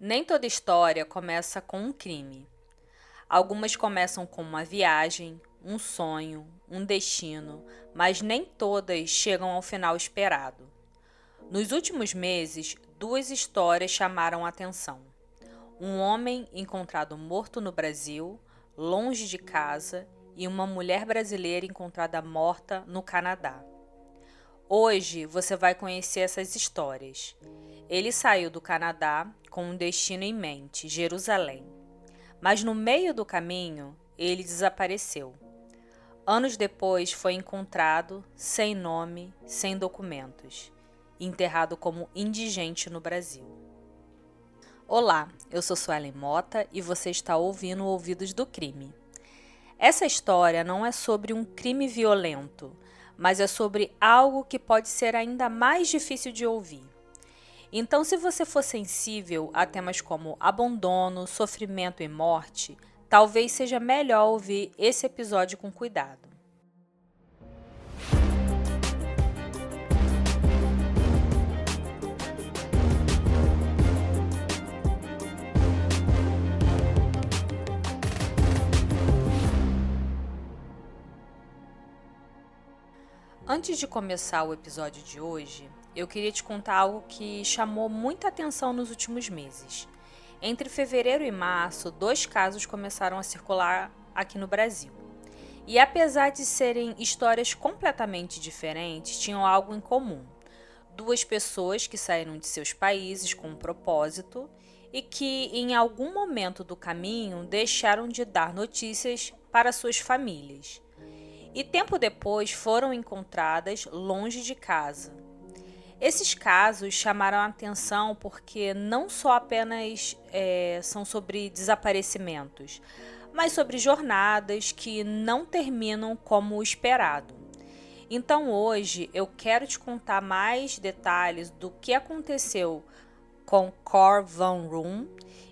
Nem toda história começa com um crime. Algumas começam com uma viagem, um sonho, um destino, mas nem todas chegam ao final esperado. Nos últimos meses, duas histórias chamaram a atenção. Um homem encontrado morto no Brasil, longe de casa, e uma mulher brasileira encontrada morta no Canadá. Hoje você vai conhecer essas histórias. Ele saiu do Canadá com um destino em mente, Jerusalém. Mas no meio do caminho, ele desapareceu. Anos depois foi encontrado, sem nome, sem documentos, enterrado como indigente no Brasil. Olá, eu sou Suelen Mota e você está ouvindo Ouvidos do Crime. Essa história não é sobre um crime violento, mas é sobre algo que pode ser ainda mais difícil de ouvir. Então, se você for sensível a temas como abandono, sofrimento e morte, talvez seja melhor ouvir esse episódio com cuidado. Antes de começar o episódio de hoje, eu queria te contar algo que chamou muita atenção nos últimos meses. Entre fevereiro e março, 2 casos começaram a circular aqui no Brasil. E apesar de serem histórias completamente diferentes, tinham algo em comum. 2 pessoas que saíram de seus países com um propósito e que, em algum momento do caminho, deixaram de dar notícias para suas famílias. E tempo depois foram encontradas longe de casa. Esses casos chamaram a atenção porque não só apenas são sobre desaparecimentos, mas sobre jornadas que não terminam como o esperado. Então hoje eu quero te contar mais detalhes do que aconteceu com Cor Van Roon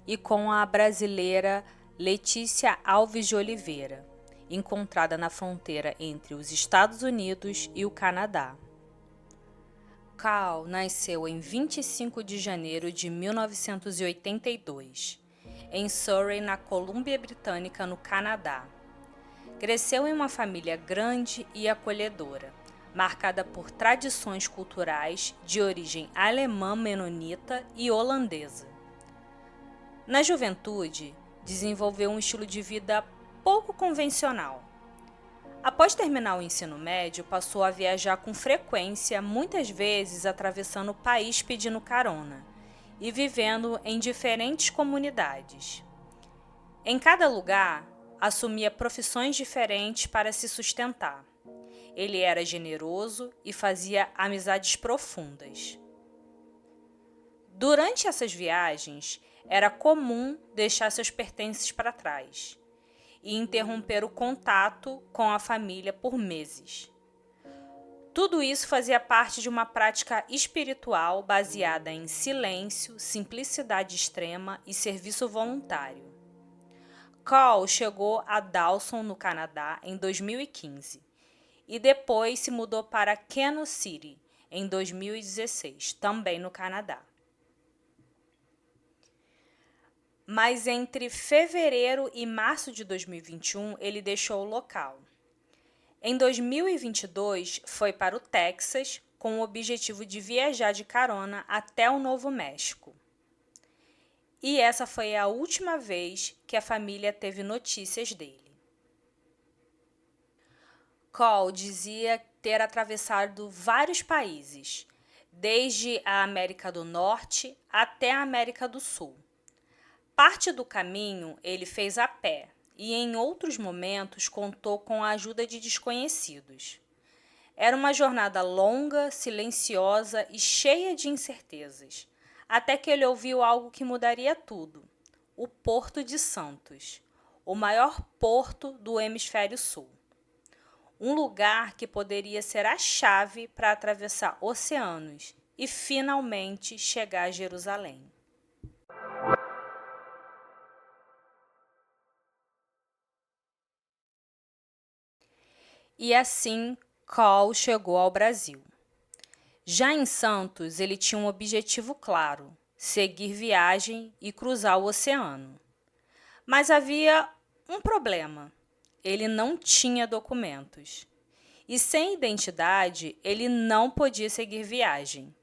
e com a brasileira Letícia Alves de Oliveira, encontrada na fronteira entre os Estados Unidos e o Canadá. Cal nasceu em 25 de janeiro de 1982, em Surrey, na Colômbia Britânica, no Canadá. Cresceu em uma família grande e acolhedora, marcada por tradições culturais de origem alemã menonita e holandesa. Na juventude, desenvolveu um estilo de vida pouco convencional. Após terminar o ensino médio, passou a viajar com frequência, muitas vezes atravessando o país pedindo carona e vivendo em diferentes comunidades. Em cada lugar, assumia profissões diferentes para se sustentar. Ele era generoso e fazia amizades profundas. Durante essas viagens, era comum deixar seus pertences para trás e interromper o contato com a família por meses. Tudo isso fazia parte de uma prática espiritual baseada em silêncio, simplicidade extrema e serviço voluntário. Cole chegou a Dawson, no Canadá, em 2015 e depois se mudou para Keno City, em 2016, também no Canadá. Mas entre fevereiro e março de 2021, ele deixou o local. Em 2022, foi para o Texas com o objetivo de viajar de carona até o Novo México. E essa foi a última vez que a família teve notícias dele. Cole dizia ter atravessado vários países, desde a América do Norte até a América do Sul. Parte do caminho ele fez a pé e em outros momentos contou com a ajuda de desconhecidos. Era uma jornada longa, silenciosa e cheia de incertezas, até que ele ouviu algo que mudaria tudo: o Porto de Santos, o maior porto do hemisfério sul. Um lugar que poderia ser a chave para atravessar oceanos e finalmente chegar a Jerusalém. E assim, Cole chegou ao Brasil. Já em Santos, ele tinha um objetivo claro: seguir viagem e cruzar o oceano. Mas havia um problema: ele não tinha documentos. E sem identidade, ele não podia seguir viagem.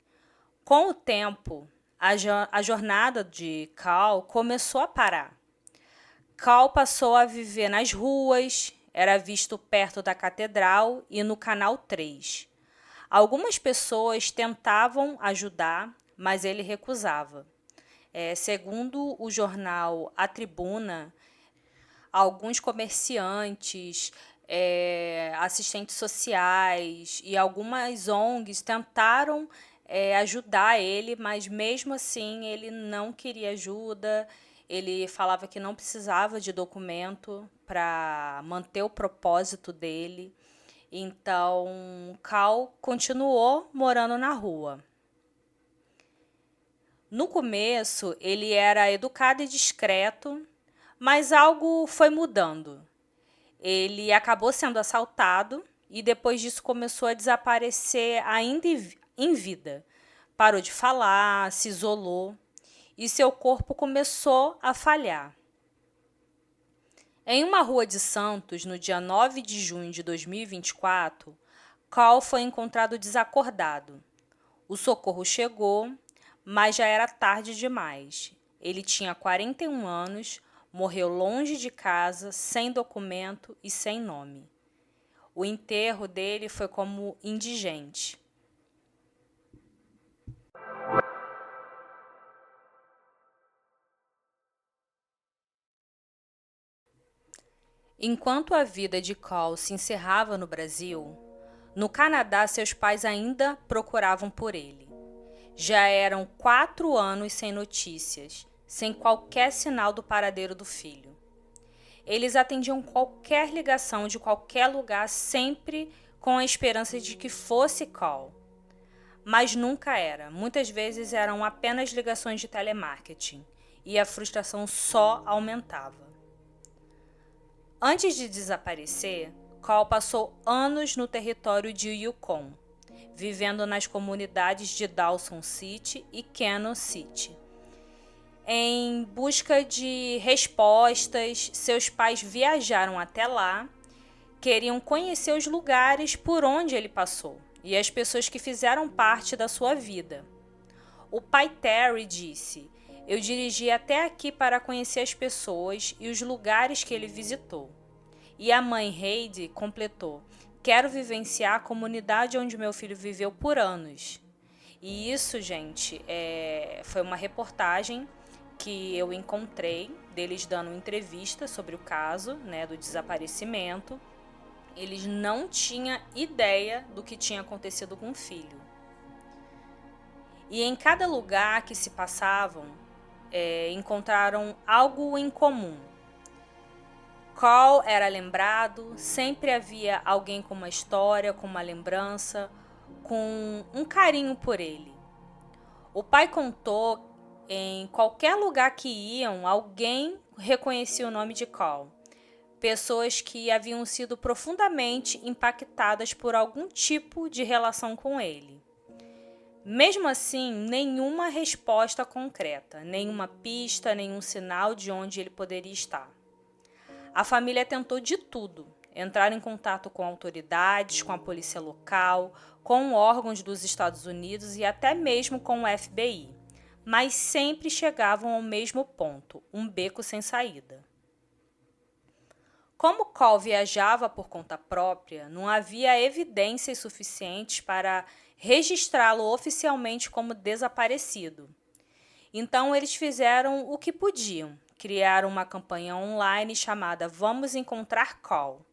Com o tempo, a jornada de Cal começou a parar. Cal passou a viver nas ruas, era visto perto da catedral e no Canal 3. Algumas pessoas tentavam ajudar, mas ele recusava. Segundo o jornal A Tribuna, alguns comerciantes, assistentes sociais e algumas ONGs tentaram ajudar ele, mas mesmo assim ele não queria ajuda. Ele falava que não precisava de documento para manter o propósito dele. Então, Cal continuou morando na rua. No começo, ele era educado e discreto, mas algo foi mudando. Ele acabou sendo assaltado e depois disso começou a desaparecer ainda em vida. Parou de falar, se isolou e seu corpo começou a falhar. Em uma rua de Santos, no dia 9 de junho de 2024, Cal foi encontrado desacordado. O socorro chegou, mas já era tarde demais. Ele tinha 41 anos, morreu longe de casa, sem documento e sem nome. O enterro dele foi como indigente. Enquanto a vida de Cal se encerrava no Brasil, no Canadá seus pais ainda procuravam por ele. Já eram 4 anos sem notícias, sem qualquer sinal do paradeiro do filho. Eles atendiam qualquer ligação de qualquer lugar, sempre com a esperança de que fosse Cal. Mas nunca era. Muitas vezes eram apenas ligações de telemarketing, e a frustração só aumentava. Antes de desaparecer, Cal passou anos no território de Yukon, vivendo nas comunidades de Dawson City e Cannon City. Em busca de respostas, seus pais viajaram até lá, queriam conhecer os lugares por onde ele passou e as pessoas que fizeram parte da sua vida. O pai Terry disse: "Eu dirigi até aqui para conhecer as pessoas e os lugares que ele visitou." E a mãe Heidi completou: "Quero vivenciar a comunidade onde meu filho viveu por anos." E isso, gente, foi uma reportagem que eu encontrei deles dando entrevista sobre o caso, né, do desaparecimento. Eles não tinham ideia do que tinha acontecido com o filho. E em cada lugar que se passavam, encontraram algo em comum. Cal era lembrado, sempre havia alguém com uma história, com uma lembrança, com um carinho por ele. O pai contou: em qualquer lugar que iam, alguém reconhecia o nome de Cal. Pessoas que haviam sido profundamente impactadas por algum tipo de relação com ele. Mesmo assim, nenhuma resposta concreta, nenhuma pista, nenhum sinal de onde ele poderia estar. A família tentou de tudo: entrar em contato com autoridades, com a polícia local, com órgãos dos Estados Unidos e até mesmo com o FBI, mas sempre chegavam ao mesmo ponto: um beco sem saída. Como Cal viajava por conta própria, não havia evidências suficientes para registrá-lo oficialmente como desaparecido. Então eles fizeram o que podiam: criaram uma campanha online chamada Vamos Encontrar Cal.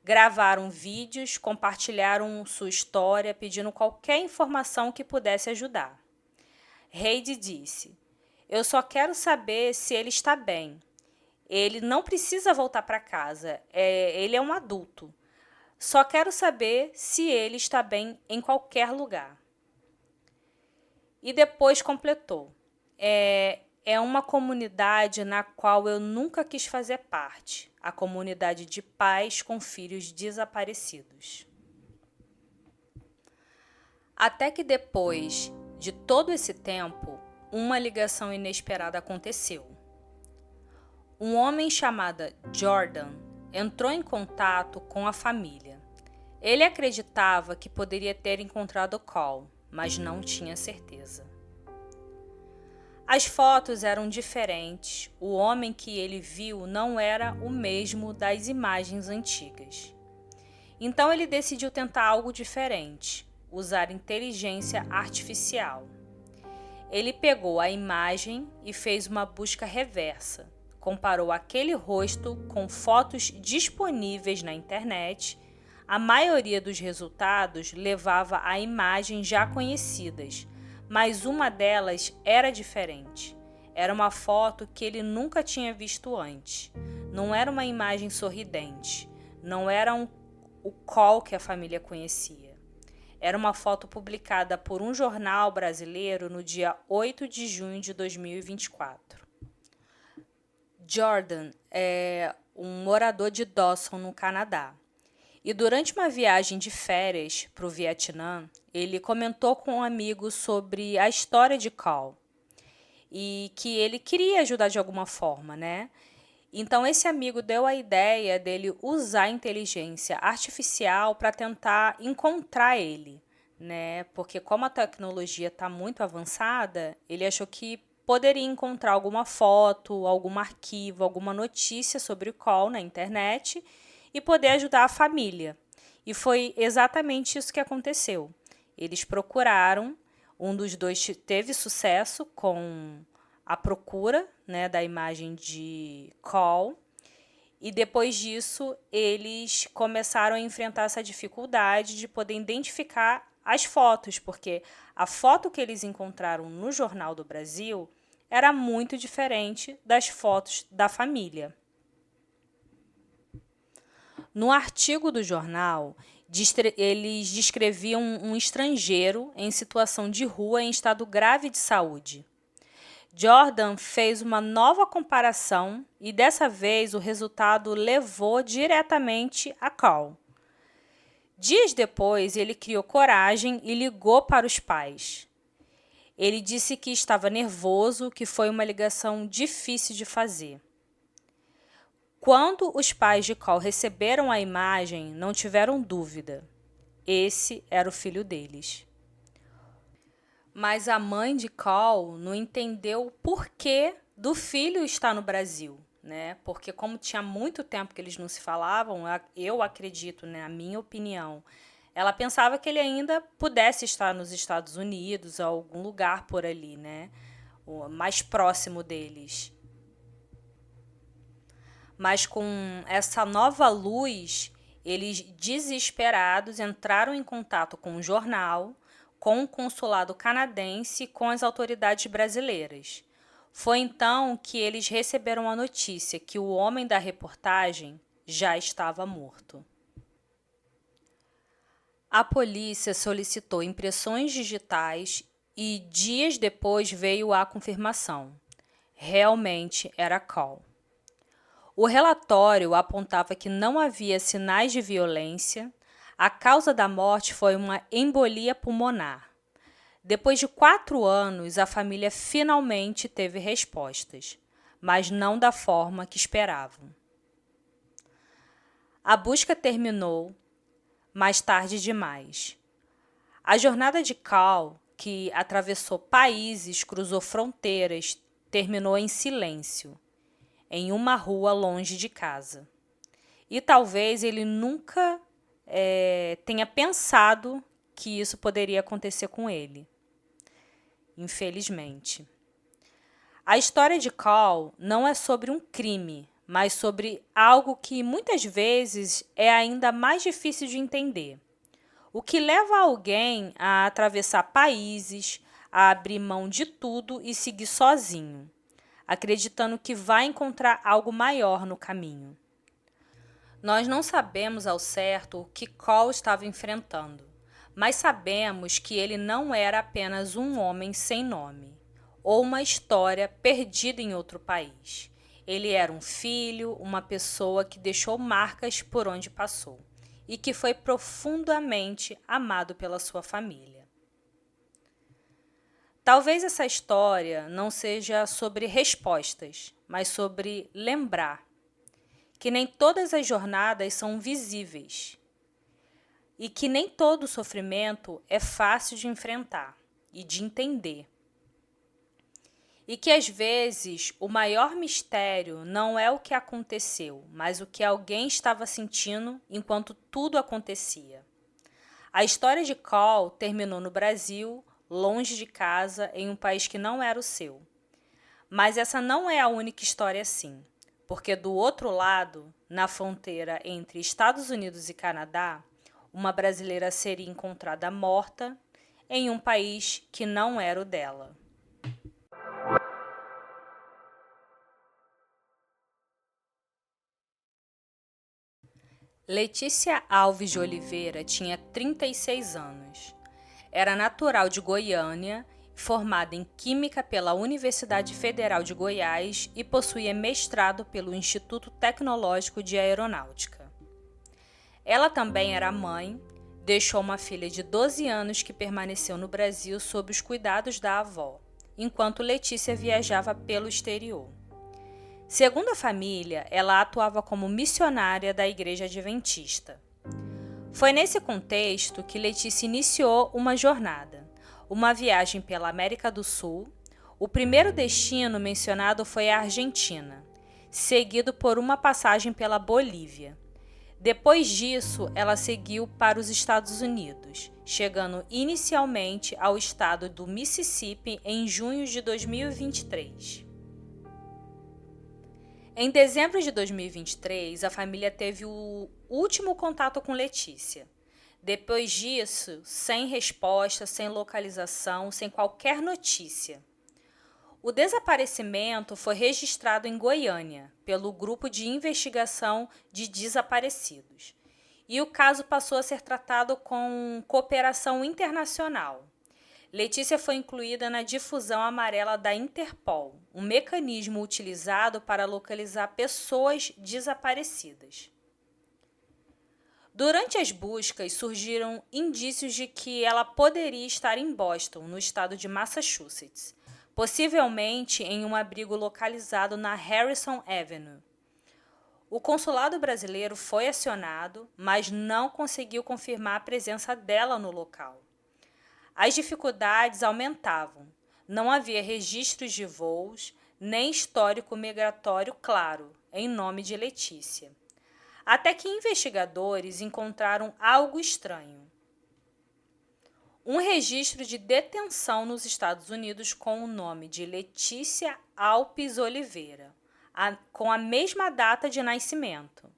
Gravaram vídeos, compartilharam sua história, pedindo qualquer informação que pudesse ajudar. Heidi disse: "Eu só quero saber se ele está bem. Ele não precisa voltar para casa, ele é um adulto. Só quero saber se ele está bem em qualquer lugar." E depois completou: É uma comunidade na qual eu nunca quis fazer parte, a comunidade de pais com filhos desaparecidos. Até que depois de todo esse tempo, uma ligação inesperada aconteceu. Um homem chamado Jordan entrou em contato com a família. Ele acreditava que poderia ter encontrado Cole, mas não tinha certeza. As fotos eram diferentes. O homem que ele viu não era o mesmo das imagens antigas. Então ele decidiu tentar algo diferente, usar inteligência artificial. Ele pegou a imagem e fez uma busca reversa. Comparou aquele rosto com fotos disponíveis na internet. A maioria dos resultados levava a imagens já conhecidas, mas uma delas era diferente. Era uma foto que ele nunca tinha visto antes. Não era uma imagem sorridente. Não era o Cole que a família conhecia. Era uma foto publicada por um jornal brasileiro no dia 8 de junho de 2024. Jordan é um morador de Dawson, no Canadá. E durante uma viagem de férias para o Vietnã, ele comentou com um amigo sobre a história de Cole e que ele queria ajudar de alguma forma, né? Então esse amigo deu a ideia dele usar a inteligência artificial para tentar encontrar ele, né? Porque como a tecnologia está muito avançada, ele achou que poderia encontrar alguma foto, algum arquivo, alguma notícia sobre o Cole na internet e poder ajudar a família. E foi exatamente isso que aconteceu. Eles procuraram, um dos dois teve sucesso com a procura, né, da imagem de Cole, e depois disso eles começaram a enfrentar essa dificuldade de poder identificar as fotos, porque a foto que eles encontraram no Jornal do Brasil era muito diferente das fotos da família. No artigo do jornal, eles descreviam um estrangeiro em situação de rua em estado grave de saúde. Jordan fez uma nova comparação e dessa vez o resultado levou diretamente a Cole. Dias depois, ele criou coragem e ligou para os pais. Ele disse que estava nervoso, que foi uma ligação difícil de fazer. Quando os pais de Cole receberam a imagem, não tiveram dúvida. Esse era o filho deles. Mas a mãe de Cole não entendeu o porquê do filho estar no Brasil, né? Porque como tinha muito tempo que eles não se falavam, eu acredito, né, a minha opinião, ela pensava que ele ainda pudesse estar nos Estados Unidos, ou algum lugar por ali, né? O mais próximo deles. Mas com essa nova luz, eles desesperados entraram em contato com o jornal, com o consulado canadense e com as autoridades brasileiras. Foi então que eles receberam a notícia que o homem da reportagem já estava morto. A polícia solicitou impressões digitais e dias depois veio a confirmação. Realmente era Cole. O relatório apontava que não havia sinais de violência. A causa da morte foi uma embolia pulmonar. Depois de 4 anos, a família finalmente teve respostas, mas não da forma que esperavam. A busca terminou mais tarde demais. A jornada de Cole, que atravessou países, cruzou fronteiras, terminou em silêncio, em uma rua longe de casa. E talvez ele nunca tenha pensado que isso poderia acontecer com ele. Infelizmente. A história de Cole não é sobre um crime, mas sobre algo que muitas vezes é ainda mais difícil de entender. O que leva alguém a atravessar países, a abrir mão de tudo e seguir sozinho, acreditando que vai encontrar algo maior no caminho. Nós não sabemos ao certo o que Cole estava enfrentando, mas sabemos que ele não era apenas um homem sem nome, ou uma história perdida em outro país. Ele era um filho, uma pessoa que deixou marcas por onde passou e que foi profundamente amado pela sua família. Talvez essa história não seja sobre respostas, mas sobre lembrar que nem todas as jornadas são visíveis e que nem todo sofrimento é fácil de enfrentar e de entender. E que às vezes o maior mistério não é o que aconteceu, mas o que alguém estava sentindo enquanto tudo acontecia. A história de Cole terminou no Brasil, longe de casa, em um país que não era o seu. Mas essa não é a única história assim, porque do outro lado, na fronteira entre Estados Unidos e Canadá, uma brasileira seria encontrada morta em um país que não era o dela. Letícia Alves de Oliveira tinha 36 anos. Era natural de Goiânia, formada em Química pela Universidade Federal de Goiás e possuía mestrado pelo Instituto Tecnológico de Aeronáutica. Ela também era mãe, deixou uma filha de 12 anos que permaneceu no Brasil sob os cuidados da avó, enquanto Letícia viajava pelo exterior. Segundo a família, ela atuava como missionária da Igreja Adventista. Foi nesse contexto que Letícia iniciou uma jornada, uma viagem pela América do Sul. O primeiro destino mencionado foi a Argentina, seguido por uma passagem pela Bolívia. Depois disso, ela seguiu para os Estados Unidos, chegando inicialmente ao estado do Mississippi em junho de 2023. Em dezembro de 2023, a família teve o último contato com Letícia. Depois disso, sem resposta, sem localização, sem qualquer notícia. O desaparecimento foi registrado em Goiânia, pelo Grupo de Investigação de Desaparecidos. E o caso passou a ser tratado com cooperação internacional. Letícia foi incluída na difusão amarela da Interpol, um mecanismo utilizado para localizar pessoas desaparecidas. Durante as buscas, surgiram indícios de que ela poderia estar em Boston, no estado de Massachusetts, possivelmente em um abrigo localizado na Harrison Avenue. O consulado brasileiro foi acionado, mas não conseguiu confirmar a presença dela no local. As dificuldades aumentavam. Não havia registros de voos, nem histórico migratório claro, em nome de Letícia. Até que investigadores encontraram algo estranho. Um registro de detenção nos Estados Unidos com o nome de Letícia Alpes Oliveira, com a mesma data de nascimento.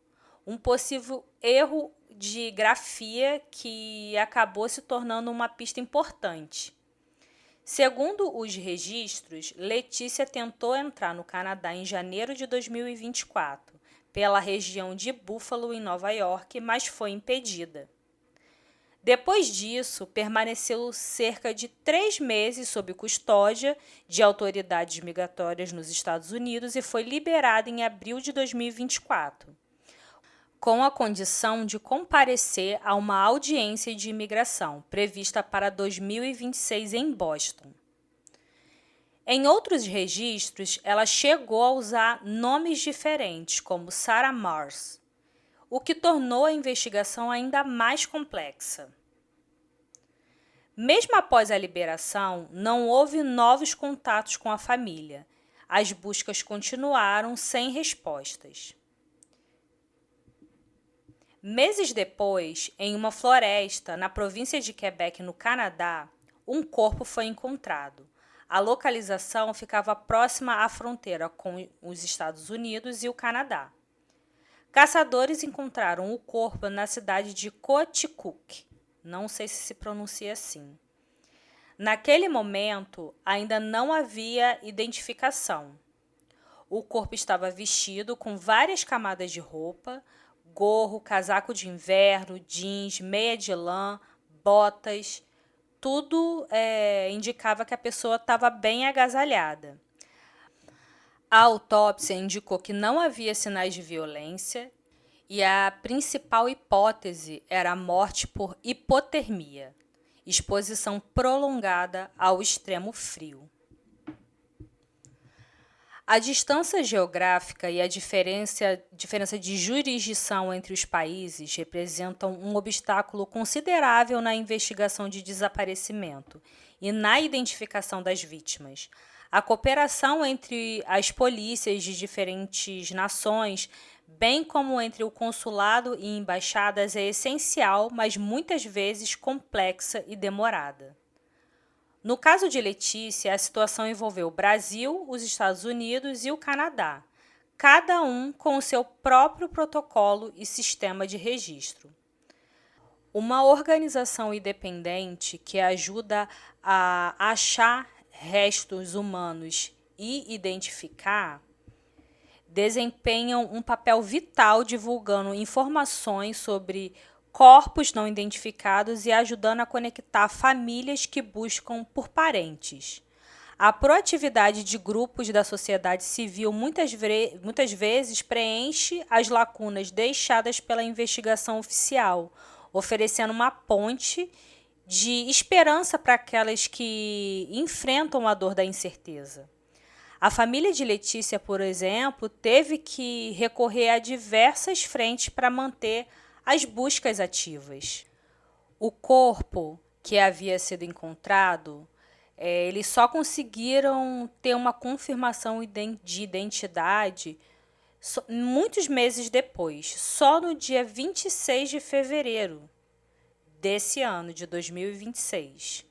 Um possível erro de grafia que acabou se tornando uma pista importante. Segundo os registros, Letícia tentou entrar no Canadá em janeiro de 2024, pela região de Buffalo, em Nova York, mas foi impedida. Depois disso, permaneceu cerca de 3 meses sob custódia de autoridades migratórias nos Estados Unidos e foi liberada em abril de 2024. Com a condição de comparecer a uma audiência de imigração prevista para 2026 em Boston. Em outros registros, ela chegou a usar nomes diferentes, como Sarah Mars, o que tornou a investigação ainda mais complexa. Mesmo após a liberação, não houve novos contatos com a família. As buscas continuaram sem respostas. Meses depois, em uma floresta na província de Quebec, no Canadá, um corpo foi encontrado. A localização ficava próxima à fronteira com os Estados Unidos e o Canadá. Caçadores encontraram o corpo na cidade de Coaticook. Não sei se pronuncia assim. Naquele momento, ainda não havia identificação. O corpo estava vestido com várias camadas de roupa, gorro, casaco de inverno, jeans, meia de lã, botas. Tudo indicava que a pessoa estava bem agasalhada. A autópsia indicou que não havia sinais de violência e a principal hipótese era a morte por hipotermia. exposição prolongada ao extremo frio. A distância geográfica e a diferença de jurisdição entre os países representam um obstáculo considerável na investigação de desaparecimento e na identificação das vítimas. A cooperação entre as polícias de diferentes nações, bem como entre o consulado e embaixadas, é essencial, mas muitas vezes complexa e demorada. No caso de Letícia, a situação envolveu o Brasil, os Estados Unidos e o Canadá, cada um com o seu próprio protocolo e sistema de registro. Uma organização independente que ajuda a achar restos humanos e identificar desempenham um papel vital divulgando informações sobre corpos não identificados e ajudando a conectar famílias que buscam por parentes. A proatividade de grupos da sociedade civil muitas vezes preenche as lacunas deixadas pela investigação oficial, oferecendo uma ponte de esperança para aquelas que enfrentam a dor da incerteza. A família de Letícia, por exemplo, teve que recorrer a diversas frentes para manter as buscas ativas. O corpo que havia sido encontrado, eles só conseguiram ter uma confirmação de identidade muitos meses depois, só no dia 26 de fevereiro desse ano, de 2026.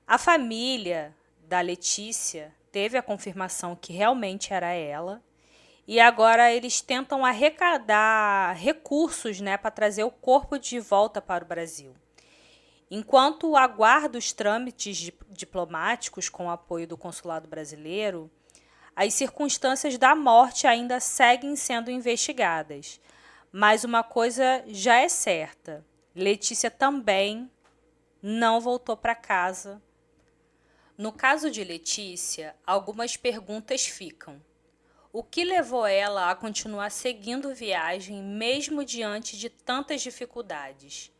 A família da Letícia teve a confirmação que realmente era ela, e agora eles tentam arrecadar recursos, para trazer o corpo de volta para o Brasil. Enquanto aguarda os trâmites diplomáticos com o apoio do consulado brasileiro, as circunstâncias da morte ainda seguem sendo investigadas. Mas uma coisa já é certa: Letícia também não voltou para casa. No caso de Letícia, algumas perguntas ficam. O que levou ela a continuar seguindo viagem mesmo diante de tantas dificuldades?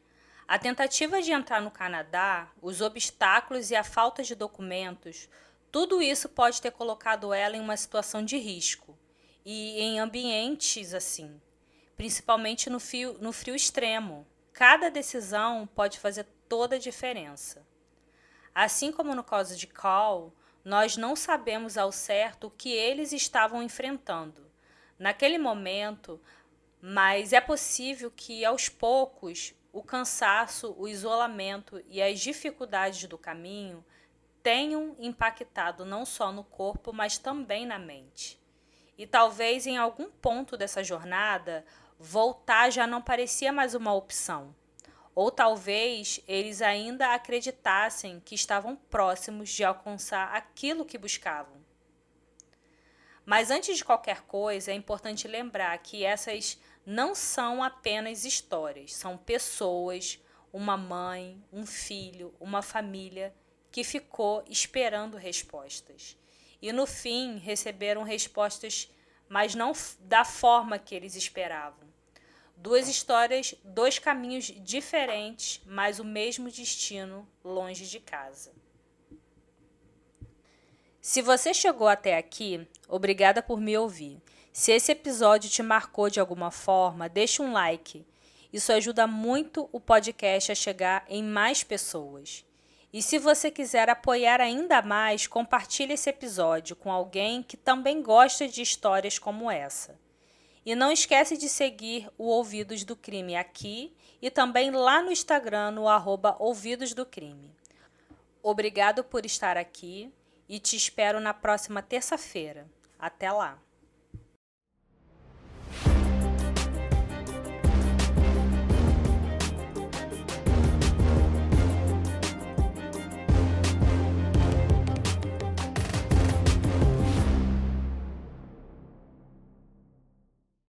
A tentativa de entrar no Canadá, os obstáculos e a falta de documentos, tudo isso pode ter colocado ela em uma situação de risco. E em ambientes assim, principalmente no frio extremo, cada decisão pode fazer toda a diferença. Assim como no caso de Cal, nós não sabemos ao certo o que eles estavam enfrentando naquele momento, mas é possível que, aos poucos, o cansaço, o isolamento e as dificuldades do caminho tenham impactado não só no corpo, mas também na mente. E talvez em algum ponto dessa jornada, voltar já não parecia mais uma opção. Ou talvez eles ainda acreditassem que estavam próximos de alcançar aquilo que buscavam. Mas antes de qualquer coisa, é importante lembrar que essas não são apenas histórias, são pessoas, uma mãe, um filho, uma família que ficou esperando respostas. E no fim receberam respostas, mas não da forma que eles esperavam. Duas histórias, dois caminhos diferentes, mas o mesmo destino, longe de casa. Se você chegou até aqui, obrigada por me ouvir. Se esse episódio te marcou de alguma forma, deixe um like. Isso ajuda muito o podcast a chegar em mais pessoas. E se você quiser apoiar ainda mais, compartilhe esse episódio com alguém que também gosta de histórias como essa. E não esquece de seguir o Ouvidos do Crime aqui e também lá no Instagram, no @Ouvidos do Crime. Obrigado por estar aqui e te espero na próxima terça-feira. Até lá!